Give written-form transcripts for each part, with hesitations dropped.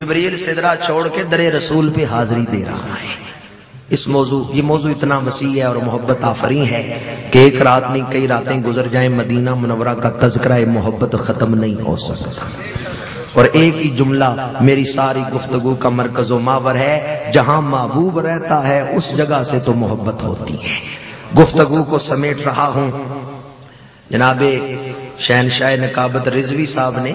جبریل سدرہ چھوڑ کے در رسول پہ حاضری دے رہا ہے۔ یہ موضوع اتنا وسیع ہے اور محبت آفرین ہے کہ ایک رات نہیں کئی راتیں گزر جائیں مدینہ منورہ کا تذکرہ محبت ختم نہیں ہو سکتا۔ اور ایک ہی جملہ میری ساری گفتگو کا مرکز و محور ہے، جہاں محبوب رہتا ہے اس جگہ سے تو محبت ہوتی ہے۔ گفتگو کو سمیٹ رہا ہوں۔ جناب شہنشاہ نقابت رضوی صاحب نے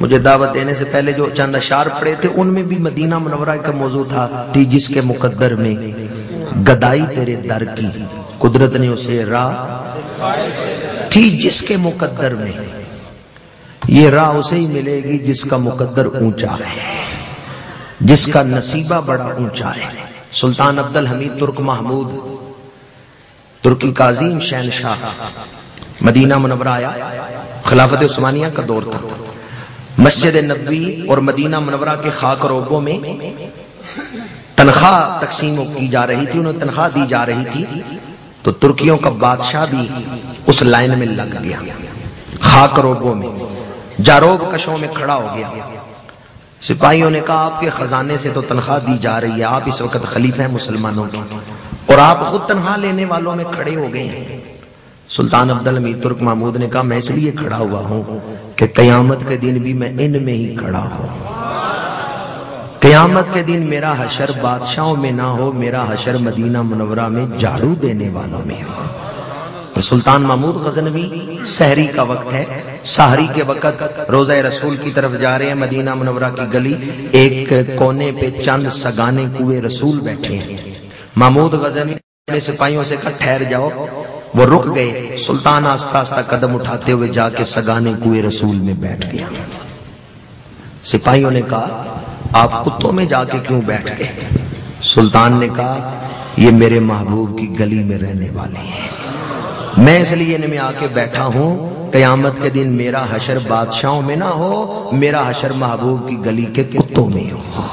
مجھے دعوت دینے سے پہلے جو چند اشعار پڑھے تھے ان میں بھی مدینہ منورہ کا موضوع تھا۔ تھی جس کے مقدر میں گدائی تیرے در کی، قدرت نے اسے راہ تھی جس کے مقدر میں، یہ راہ اسے ہی ملے گی جس کا مقدر اونچا ہے، جس کا نصیبہ بڑا اونچا ہے۔ سلطان عبدالحمید ترک محمود ترکی کا عظیم شہنشاہ مدینہ منورہ آیا، خلافت عثمانیہ کا دور تھا۔ مسجد نبوی اور مدینہ منورہ کے خاک روبوں میں تنخواہ تقسیم کی جا رہی تھی، انہیں تنخواہ دی جا رہی تھی، تو ترکیوں کا بادشاہ بھی اس لائن میں لگ گیا، خاک روبوں میں جاروب کشوں میں کھڑا ہو گیا۔ سپاہیوں نے کہا آپ کے خزانے سے تو تنخواہ دی جا رہی ہے، آپ اس وقت خلیفہ ہیں مسلمانوں کے اور آپ خود تنخواہ لینے والوں میں کھڑے ہو گئے ہیں۔ سلطان عبدالحمید ترک محمود نے کہا میں اس لیے کھڑا ہوا ہوں کہ قیامت کے دن بھی میں ان میں ہی کھڑا ہوں۔ قیامت کے دن میرا حشر بادشاہوں میں نہ ہو، میرا حشر مدینہ منورہ میں جھاڑو دینے والوں میں ہو۔ اور سلطان محمود غزنوی سحری کا وقت ہے، سحری کے وقت روضہ رسول کی طرف جا رہے ہیں، مدینہ منورہ کی گلی، ایک کونے پہ چند سگانے کوئے رسول بیٹھے ہیں۔ محمود غزنوی نے سپاہیوں سے کہا ٹھہر جاؤ، وہ رک گئے۔ سلطان آہستہ آہستہ قدم اٹھاتے ہوئے جا کے سگانے کوئے رسول میں بیٹھ گیا۔ سپاہیوں نے کہا آپ کتوں میں جا کے کیوں بیٹھ گئے؟ سلطان نے کہا یہ میرے محبوب کی گلی میں رہنے والے ہیں، میں اس لیے ان میں آ کے بیٹھا ہوں، قیامت کے دن میرا حشر بادشاہوں میں نہ ہو، میرا حشر محبوب کی گلی کے کتوں میں ہو۔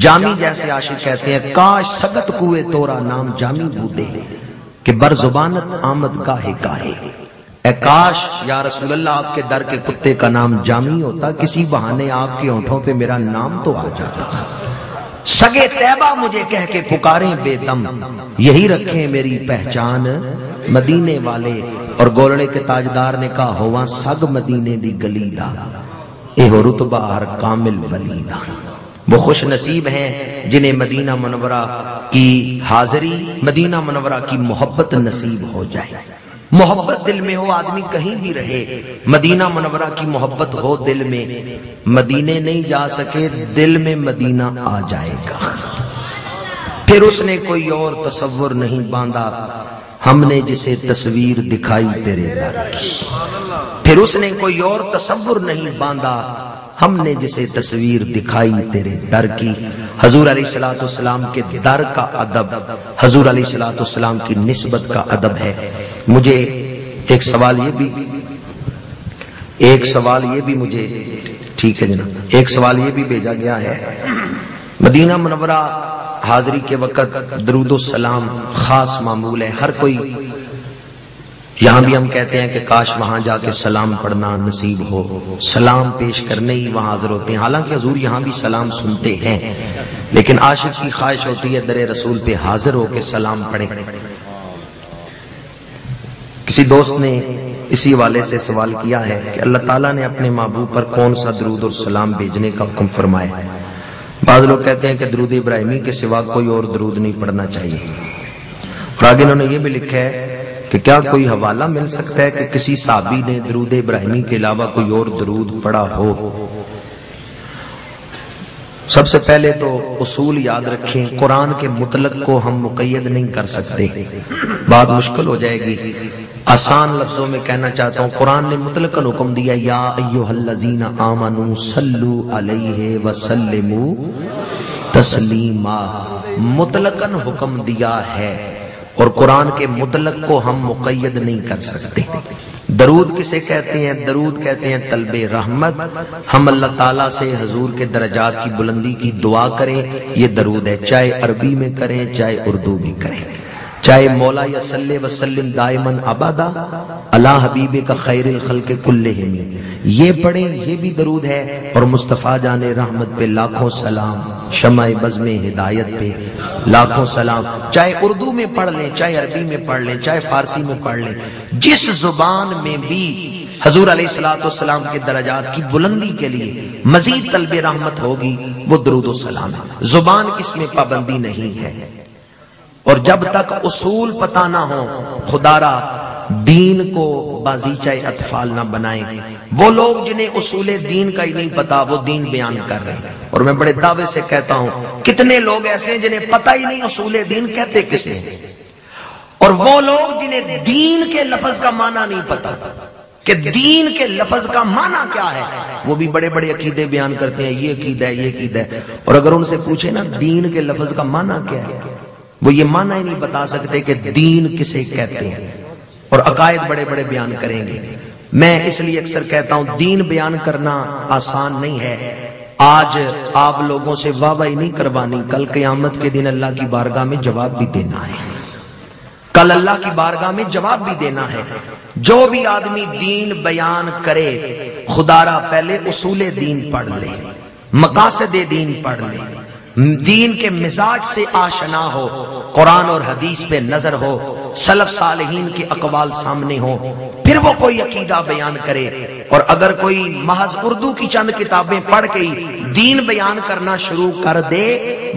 جامی جیسے عاشق کہتے ہیں کاش سگت کوئے تورا نام جامی بودے کہ بر زبانت آمد گاہے گاہے، اے کاش یا رسول اللہ آپ کے در کے کتے کا نام جامی ہوتا، کسی بہانے آپ کے ہونٹوں پہ میرا نام تو آ جاتا۔ سگے طیبہ مجھے کہہ کے پکاریں بے دم، یہی رکھیں میری پہچان مدینے والے۔ اور گولڑے کے تاجدار نے کہا ہوا سگ مدینے دی گلی دا، اے ہو رتبہ ہر کامل ولی دا۔ وہ خوش نصیب ہیں جنہیں مدینہ منورہ کی حاضری، مدینہ منورہ کی محبت نصیب ہو جائے۔ محبت دل میں ہو آدمی کہیں بھی رہے، مدینہ منورہ کی محبت ہو دل میں، مدینے نہیں جا سکے دل میں مدینہ آ جائے گا۔ پھر اس نے کوئی اور تصور نہیں باندھا، ہم نے جسے تصویر دکھائی تیرے در کی۔ پھر اس نے کوئی اور تصور نہیں باندھا، ہم نے جسے تصویر دکھائی تیرے در کی۔ حضور علیہ السلام کے در کا ادب، حضور علیہ السلام کی نسبت کا ادب ہے۔ مجھے ایک سوال یہ بھی مجھے ٹھیک ہے جناب، ایک سوال یہ بھی بھیجا گیا ہے۔ مدینہ منورہ حاضری کے وقت درود و سلام خاص معمول ہے، ہر کوئی، یہاں بھی ہم کہتے ہیں کہ کاش وہاں جا کے سلام پڑھنا نصیب ہو، سلام پیش کرنے ہی وہاں حاضر ہوتے ہیں۔ حالانکہ حضور یہاں بھی سلام سنتے ہیں، لیکن عاشق کی خواہش ہوتی ہے در رسول پہ حاضر ہو کے سلام پڑھیں۔ کسی دوست نے اسی حوالے سے سوال کیا ہے کہ اللہ تعالیٰ نے اپنے محبوب پر کون سا درود اور سلام بھیجنے کا حکم فرمایا ہے؟ بعض لوگ کہتے ہیں کہ درود ابراہیمی کے سوا کوئی اور درود نہیں پڑھنا چاہیے، اور آگے انہوں نے یہ بھی لکھا ہے کہ کیا کوئی حوالہ مل سکتا ہے کہ کسی صحابی نے درود ابراہیمی کے علاوہ کوئی اور درود پڑھا ہو؟ سب سے پہلے تو اصول یاد رکھیں، قرآن کے مطلق کو ہم مقید نہیں کر سکتے، بات مشکل ہو جائے گی۔ آسان لفظوں میں کہنا چاہتا ہوں، قرآن نے مطلق حکم دیا یا ایھا الذین آمنوا صلوا علیہ وسلموا تسلیما، مطلقاً حکم دیا ہے، اور قرآن کے مطلق کو ہم مقید نہیں کر سکتے۔ درود کسے کہتے ہیں؟ درود کہتے ہیں طلب رحمت، ہم اللہ تعالیٰ سے حضور کے درجات کی بلندی کی دعا کریں، یہ درود ہے، چاہے عربی میں کریں چاہے اردو میں کریں۔ چاہے مولا یا صلی وسلم دائمن ابدا اللہ حبیب کا خیر الخلق کلہم، یہ پڑھیں، یہ بھی درود ہے، اور مصطفیٰ جان رحمت پہ لاکھوں سلام، شمع بزم ہدایت پہ لاکھوں سلام۔ چاہے اردو میں پڑھ لیں، چاہے عربی میں پڑھ لیں، چاہے فارسی میں پڑھ لیں، جس زبان میں بھی حضور علیہ الصلوۃ والسلام کے درجات کی بلندی کے لیے مزید طلب رحمت ہوگی وہ درود و سلام ہے۔ زبان اس میں پابندی نہیں ہے، اور جب تک اصول پتہ نہ ہو خدا را دین کو بازیچہ اطفال نہ بنائیں۔ وہ لوگ جنہیں اصول دین کا ہی نہیں پتا وہ دین بیان کر رہے ہیں، اور میں بڑے دعوے سے کہتا ہوں کتنے لوگ ایسے ہیں جنہیں پتہ ہی نہیں اصول دین کہتے کسے ہیں، اور وہ لوگ جنہیں دین کے لفظ کا معنی نہیں پتا کہ دین کے لفظ کا معنی کیا ہے، وہ بھی بڑے بڑے عقیدے بیان کرتے ہیں، یہ عقیدہ ہے، یہ عقیدہ ہے، اور اگر ان سے پوچھے نا دین کے لفظ کا معنی کیا ہے، وہ یہ معنی ہی نہیں بتا سکتے کہ دین کسے کہتے ہیں، اور عقائد بڑے بڑے بیان کریں گے۔ میں اس لیے اکثر کہتا ہوں دین بیان کرنا آسان نہیں ہے۔ آج آپ لوگوں سے واہ واہی نہیں کروانی، کل قیامت کے دن اللہ کی بارگاہ میں جواب بھی دینا ہے، کل اللہ کی بارگاہ میں جواب بھی دینا ہے۔ جو بھی آدمی دین بیان کرے خدا را پہلے اصول دین پڑھ لے، مقاصد دین پڑھ لے، دین کے مزاج سے آشنا ہو، قرآن اور حدیث پہ نظر ہو، سلف صالحین کے اقوال سامنے ہو، پھر وہ کوئی عقیدہ بیان کرے۔ اور اگر کوئی محض اردو کی چند کتابیں پڑھ کے دین بیان کرنا شروع کر دے،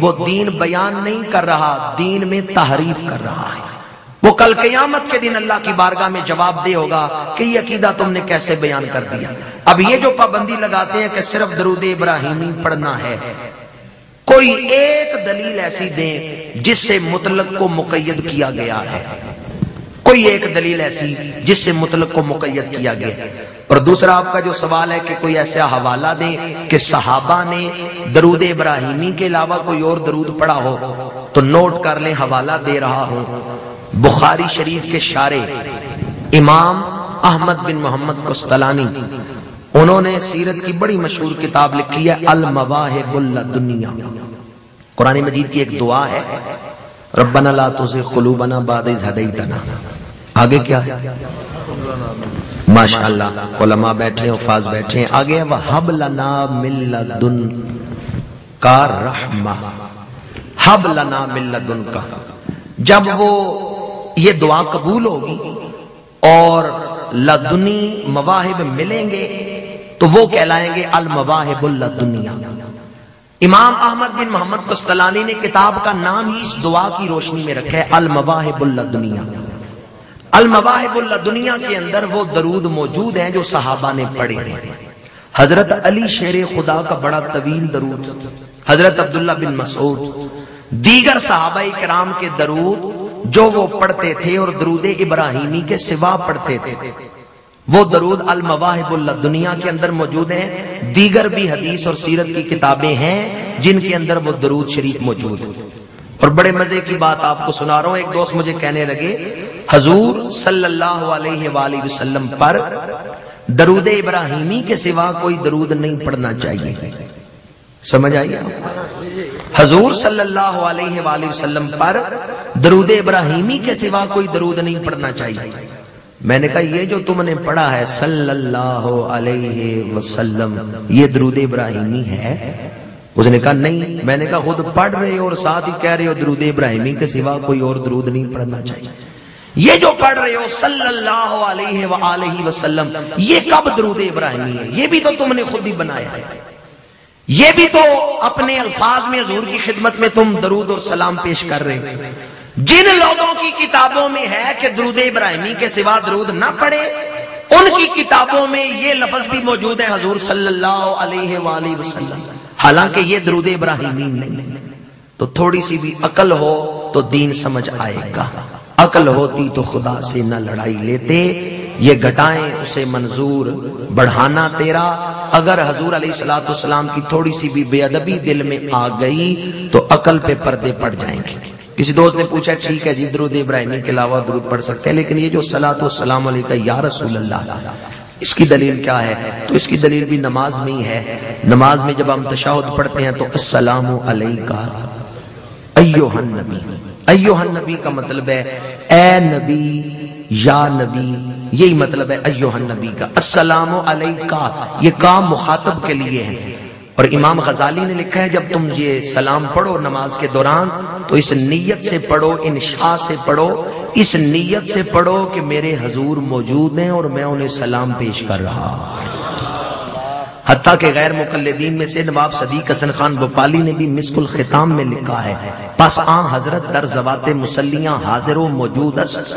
وہ دین بیان نہیں کر رہا، دین میں تحریف کر رہا ہے۔ وہ کل قیامت کے دن اللہ کی بارگاہ میں جواب دے ہوگا کہ یہ عقیدہ تم نے کیسے بیان کر دیا۔ اب یہ جو پابندی لگاتے ہیں کہ صرف درود ابراہیمی پڑھنا ہے، کوئی ایک دلیل ایسی دیں جس سے مطلق کو مقید کیا گیا ہے، کوئی ایک دلیل ایسی جس سے مطلق کو مقید کیا گیا ہے۔ اور دوسرا آپ کا جو سوال ہے کہ کوئی ایسا حوالہ دیں کہ صحابہ نے درود ابراہیمی کے علاوہ کوئی اور درود پڑھا ہو، تو نوٹ کر لیں حوالہ دے رہا ہوں، بخاری شریف کے شارح امام احمد بن محمد قسطلانی، انہوں نے سیرت کی بڑی مشہور کتاب لکھی ہے المواہب اللدنیہ۔ قرآن مجید کی ایک دعا ہے ربنا لا تزغ قلوبنا بعد اذ ہدیتنا، آگے کیا ہے؟ ماشاءاللہ علماء بیٹھے ہیں، حفاظ بیٹھے ہیں، آگے ہے وَحَبْ لَنَا مِن لَدُنْکَ رَحْمَةً، حَبْ لَنَا مِن لَدُنْکَ۔ جب وہ یہ دعا قبول ہوگی اور لدنی مواہب ملیں گے تو وہ کہلائیں گے المواہب اللدنیہ۔ امام احمد بن محمد قسطلانی نے کتاب کا نام ہی اس دعا کی روشنی میں رکھا ہے المواہب اللدنیہ۔ المواہب اللدنیہ کے اندر وہ درود موجود ہیں جو صحابہ نے پڑھے ہیں۔ حضرت علی شیر خدا کا بڑا طویل درود، حضرت عبداللہ بن مسعود، دیگر صحابہ کرام کے درود جو وہ پڑھتے تھے اور درود ابراہیمی کے سوا پڑھتے تھے، وہ درود المواہب اللدنیہ کے اندر موجود ہیں۔ دیگر بھی حدیث اور سیرت کی کتابیں ہیں جن کے اندر وہ درود شریف موجود ہے۔ اور بڑے مزے کی بات آپ کو سنا رہا ہوں، ایک دوست مجھے کہنے لگے حضور صلی اللہ علیہ وآلہ وسلم پر درود ابراہیمی کے سوا کوئی درود نہیں پڑھنا چاہیے۔ سمجھ آئیے؟ حضور صلی اللہ علیہ وآلہ وسلم پر درود ابراہیمی کے سوا کوئی درود نہیں پڑھنا چاہیے۔ میں نے کہا یہ جو تم نے پڑھا ہے صلی اللہ علیہ وسلم یہ درود ابراہیمی ہے؟ اس نے کہا نہیں۔ میں نے کہا خود پڑھ رہے ہو اور ساتھ ہی کہہ رہے ہو درود ابراہیمی کے سوا کوئی اور درود نہیں پڑھنا چاہیے۔ یہ جو پڑھ رہے ہو صلی اللہ علیہ وآلہ وسلم یہ کب درود ابراہیمی ہے؟ یہ بھی تو تم نے خود ہی بنایا ہے، یہ بھی تو اپنے الفاظ میں حضور کی خدمت میں تم درود اور سلام پیش کر رہے ہو۔ جن لوگوں کی کتابوں میں ہے کہ درود ابراہیمی کے سوا درود نہ پڑھے، ان کی کتابوں میں یہ لفظ بھی موجود ہے حضور صلی اللہ علیہ وآلہ وسلم، حالانکہ یہ درود ابراہیمی نہیں۔ تو تھوڑی سی بھی عقل ہو تو دین سمجھ آئے گا، عقل ہوتی تو خدا سے نہ لڑائی لیتے۔ یہ گھٹائیں اسے منظور بڑھانا تیرا، اگر حضور علیہ الصلوۃ والسلام کی تھوڑی سی بھی بے ادبی دل میں آ گئی تو عقل پہ پردے پڑ جائیں گے۔ کسی دوست نے پوچھا ٹھیک ہے جی درود ابراہیمی کے علاوہ درود پڑھ سکتے ہیں، لیکن یہ جو صلاۃ والسلام علیکہ یا رسول اللہ اس کی دلیل کیا ہے؟ تو اس کی دلیل بھی نماز میں ہی ہے۔ نماز میں جب ہم تشہد پڑھتے ہیں تو السلام علیکہ ایھا النبی، ایوہ النبی کا مطلب ہے اے نبی یا نبی، یہی مطلب ہے ایوہ النبی کا۔ السلام علیکہ، یہ کام مخاطب کے لیے ہے۔ اور امام غزالی نے لکھا ہے جب تم یہ سلام پڑھو نماز کے دوران تو اس نیت سے پڑھو، انشاء سے پڑھو، اس نیت سے پڑھو کہ میرے حضور موجود ہیں اور میں انہیں سلام پیش کر رہا ہوں۔ حتیٰ کہ غیر مقلدین میں سے نواب صدیق حسن خان بھوپالی نے بھی مسک الختام میں لکھا ہے پس آن حضرت در زوات مسلیاں حاضر و موجود است،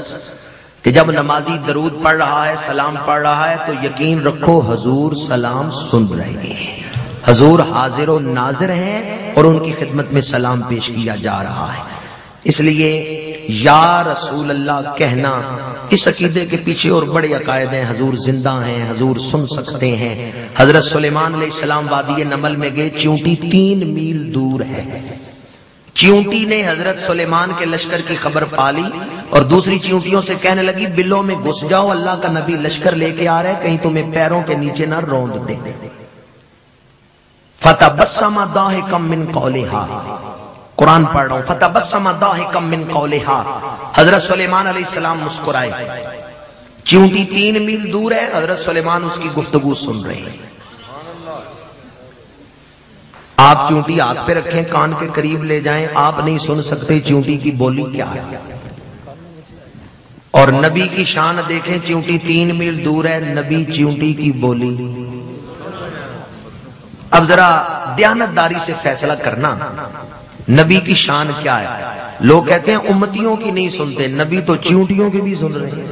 کہ جب نمازی درود پڑھ رہا ہے، سلام پڑھ رہا ہے تو یقین رکھو حضور سلام سن رہے ہیں، حضور حاضر و ناظر ہیں اور ان کی خدمت میں سلام پیش کیا جا رہا ہے۔ اس لیے یا رسول اللہ کہنا، اس عقیدے کے پیچھے اور بڑے عقائد ہیں۔ حضور زندہ ہیں، حضور سن سکتے ہیں۔ حضرت سلیمان علیہ السلام وادی نمل میں گئے، چیونٹی 3 میل دور ہے۔ چیونٹی نے حضرت سلیمان کے لشکر کی خبر پالی اور دوسری چیونٹیوں سے کہنے لگی بلوں میں گھس جاؤ، اللہ کا نبی لشکر لے کے آ رہے، کہیں تمہیں پیروں کے نیچے نہ روند دے۔ فتبسم ضاحکا من قولہا، قرآن پڑھ رہا ہوں، فتبسم ضاحکا من قولہا، حضرت سلیمان علیہ السلام مسکرائے۔ چیونٹی 3 میل دور ہے، حضرت سلیمان اس کی گفتگو سن رہے ہیں۔ آپ چیونٹی ہاتھ پہ رکھیں، کان کے قریب لے جائیں، آپ نہیں سن سکتے چیونٹی کی بولی کیا ہے۔ اور نبی کی شان دیکھیں، چیونٹی 3 میل دور ہے، نبی چیونٹی کی بولی۔ اب ذرا دیانتداری سے فیصلہ کرنا، نبی کی شان کیا ہے؟ لوگ کہتے ہیں امتیوں کی نہیں سنتے، نبی تو چیونٹیوں کی بھی سن رہے ہیں،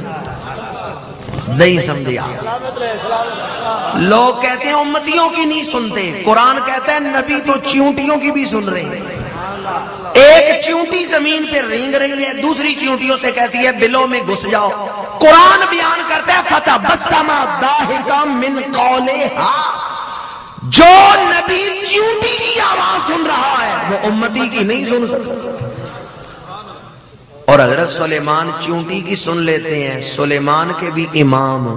نہیں سمجھے آپ؟ لوگ کہتے ہیں امتیوں کی نہیں سنتے، قرآن کہتا ہے نبی تو چیونٹیوں کی بھی سن رہے ہیں۔ ایک چیونٹی زمین پہ رینگ رہی ہے، دوسری چیونٹیوں سے کہتی ہے بلوں میں گھس جاؤ۔ قرآن بیان کرتا ہے فتبسم ضاحکا من قولہا، جو نبی چیونٹی کی آواز سن رہا ہے وہ امتی کی نہیں سن سکتا۔ اور حضرت سلیمان چیونٹی کی سن لیتے ہیں، سلیمان کے بھی امام،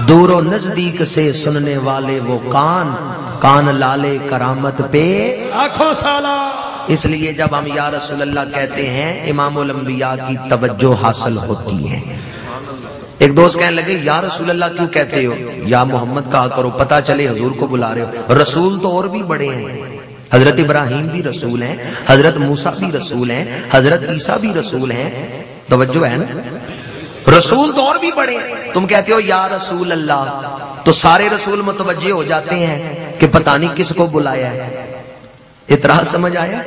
دور و نزدیک سے سننے والے وہ کان لالے کرامت پہ آنکھوں سالا۔ اس لیے جب ہم یا رسول اللہ کہتے ہیں امام الانبیاء کی توجہ حاصل ہوتی ہے۔ ایک دوست کہنے لگے یا رسول اللہ کیوں کہتے ہو، یا محمد کہا کرو، پتہ چلے حضور کو بلا رہے ہو۔ رسول تو اور بھی بڑے ہیں، حضرت ابراہیم بھی رسول ہیں، حضرت موسیٰ بھی رسول ہیں، حضرت عیسیٰ بھی رسول ہیں، توجہ ہے نا، رسول تو اور بھی بڑے ہیں۔ تم کہتے ہو یا رسول اللہ تو سارے رسول متوجہ ہو جاتے ہیں کہ پتہ نہیں کس کو بلایا ہے۔ اعتراض سمجھ آیا؟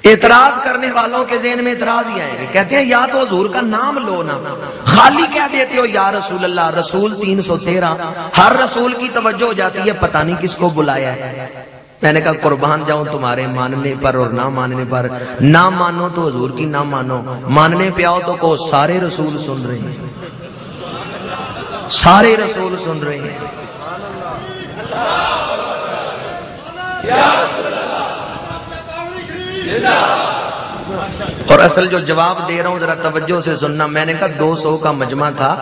اعتراض کرنے والوں کے ذہن میں اعتراض ہی آئے گا، کہتے ہیں یا تو حضور کا نام لو نا، خالی کہہ دیتے ہو یا رسول اللہ، رسول 313، ہر رسول کی توجہ ہو جاتی ہے پتہ نہیں کس کو بلایا ہے۔ میں نے کہا قربان جاؤں تمہارے ماننے پر اور نہ ماننے پر، نہ مانو تو حضور کی نہ مانو، ماننے پہ آؤ تو کہو سارے رسول سن رہے ہیں، سارے رسول سن رہے ہیں۔ اور اصل جو جواب دے رہا ہوں ذرا توجہ سے سننا، میں نے کہا 200 کا مجمع تھا،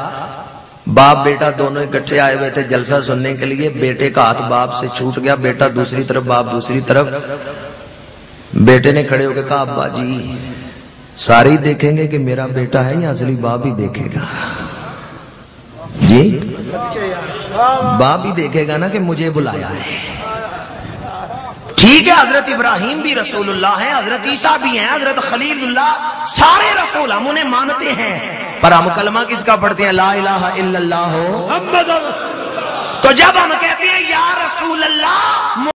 باپ بیٹا دونوں اکٹھے آئے ہوئے تھے جلسہ سننے کے لیے، بیٹے کا ہاتھ باپ سے چھوٹ گیا، بیٹا دوسری طرف باپ دوسری طرف، بیٹے نے کھڑے ہو کے کہا ابا جی سارے ہی دیکھیں گے کہ میرا بیٹا ہے یا اصلی باپ ہی دیکھے گا؟ جی باپ ہی دیکھے گا نا کہ مجھے بلایا ہے۔ ٹھیک ہے، حضرت ابراہیم بھی رسول اللہ ہیں، حضرت عیسیٰ بھی ہیں، حضرت خلیل اللہ، سارے رسول ہم انہیں مانتے ہیں، پر ہم کلمہ کس کا پڑھتے ہیں؟ لا الہ الا اللہ۔ تو جب ہم کہتے ہیں یا رسول اللہ